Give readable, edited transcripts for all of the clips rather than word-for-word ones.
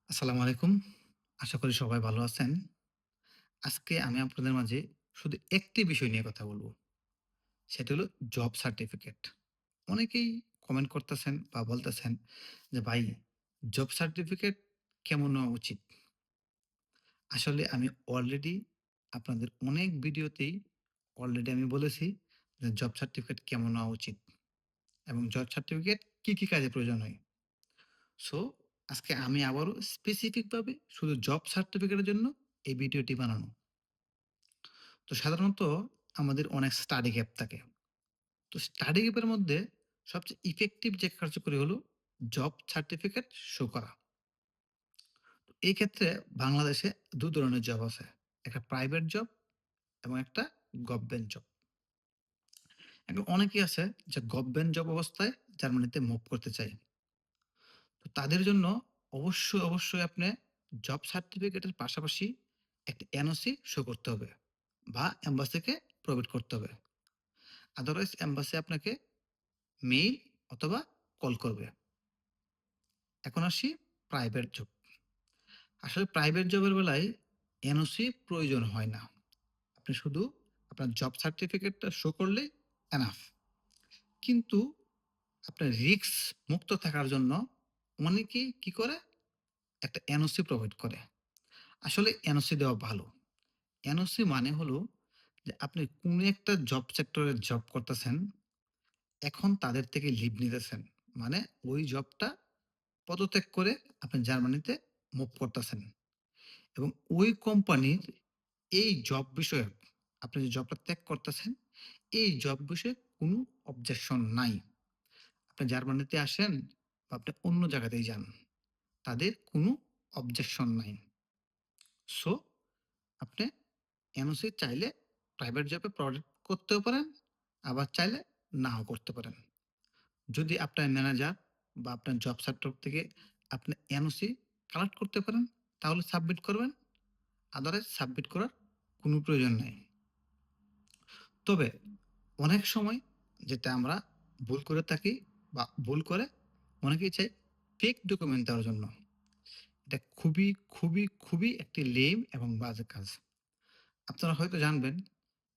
আসসালামু আলাইকুম। আশা করি সবাই ভালো আছেন। আজকে আমি আপনাদের মাঝে শুধু একটি বিষয় নিয়ে কথা বলব। সেটা হলো জব সার্টিফিকেট। অনেকেই কমেন্ট করতেছেন বা বলতেছেন যে, "ভাই জব সার্টিফিকেট কেমন নেওয়া উচিত?" আসলে আমি অলরেডি আপনাদের অনেক ভিডিওতেই অলরেডি আমি বলেছি যে, জব সার্টিফিকেট কেমন নেওয়া উচিত এবং জব সার্টিফিকেট কি কাজে প্রয়োজন হয়। সো আজকে আমি আবারও স্পেসিফিক ভাবে শুধু জব সার্টিফিকেটের জন্য এই ভিডিওটি বানানো। তো সাধারণত আমাদের অনেক স্টাডি গ্যাপ থাকে। তো স্টাডি গ্যাপের মধ্যে সবচেয়ে ইফেক্টিভ যে কার্যকরী হলো জব সার্টিফিকেট শো করা। এই ক্ষেত্রে বাংলাদেশে ২ ধরনের জব আছে। একটা প্রাইভেট জব এবং একটা গভর্নমেন্ট জব। এখন অনেকেই আছে যে গভর্নমেন্ট জব অবস্থায় জার্মানিতে মুভ করতে চায়। তো তাদের জন্য অবশ্যই আপনি জব সার্টিফিকেটের পাশাপাশি একটা এনওসি শো করতে হবে বা এম্বাসিকে প্রোভাইড করতে হবে। আদারওয়াইজ এম্বাসি আপনাকে মেইল অথবা কল করবে। এখন আসি প্রাইভেট জব। আসলে প্রাইভেট জবের বেলায় এনওসি প্রয়োজন হয় না। আপনি শুধু আপনার জব সার্টিফিকেটটা শো করলেই এনাফ। কিন্তু আপনার রিস্ক মুক্ত থাকার জন্য অনেকেই কি করে? একটা এনওসি প্রোভাইড করে। আসলে এনওসি দেওয়া ভালো। এনওসি মানে হলো যে আপনি কোন একটা জব সেক্টরে জব করতেছেন, এখন তাদের থেকে লিভ নিতেছেন। মানে ওই জবটা পদত্যাগ করে আপনি জার্মানিতে মুভ করতেছেন এবং ওই কোম্পানির এই জব বিষয়ক আপনি যে জবটা ত্যাগ করতেছেন, এই জব বিষয়ে কোনো অবজেকশন নাই। আপনি জার্মানিতে আসেন বা আপনি অন্য জায়গাতেই যান। তাদের কোনো অবজেকশন নাই। সো আপনি এনওসি চাইলে প্রাইভেট জবে প্রজেক্ট করতেও পারেন, আবার চাইলে নাও করতে পারেন। যদি আপনার ম্যানেজার বা আপনার জব সেক্টর থেকে আপনি এনওসি কালেক্ট করতে পারেন, তাহলে সাবমিট করবেন। আদারওয়াইজ সাবমিট করার কোনো প্রয়োজন নাই। তবে অনেক সময় যেটা আমরা ভুল করে থাকি বা ভুল করে অনেকেই চায় ফেক ডকুমেন্ট দেওয়ার জন্য। এটা খুবই একটি লেম এবং বাজে কাজ। আপনারা হয়তো জানবেন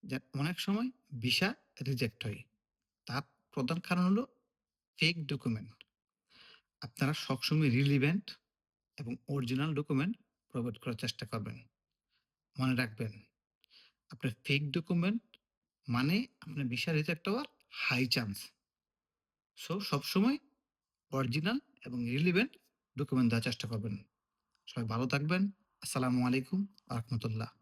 যে অনেক সময় ভিসা রিজেক্ট হয়। তার প্রধান কারণ হলো ফেক ডকুমেন্ট। আপনারা সবসময় রিলিভেন্ট এবং অরিজিনাল ডকুমেন্ট প্রোভাইড করার চেষ্টা করবেন। মনে রাখবেন, আপনার ফেক ডকুমেন্ট মানে আপনার ভিসা রিজেক্ট হওয়ার হাই চান্স। সো সবসময় অরিজিনাল এবং রিলিভেন্ট ডকুমেন্ট দেওয়ার চেষ্টা করবেন। সবাই ভালো থাকবেন। আসসালামু আলাইকুম ওয়া রাহমাতুল্লাহ।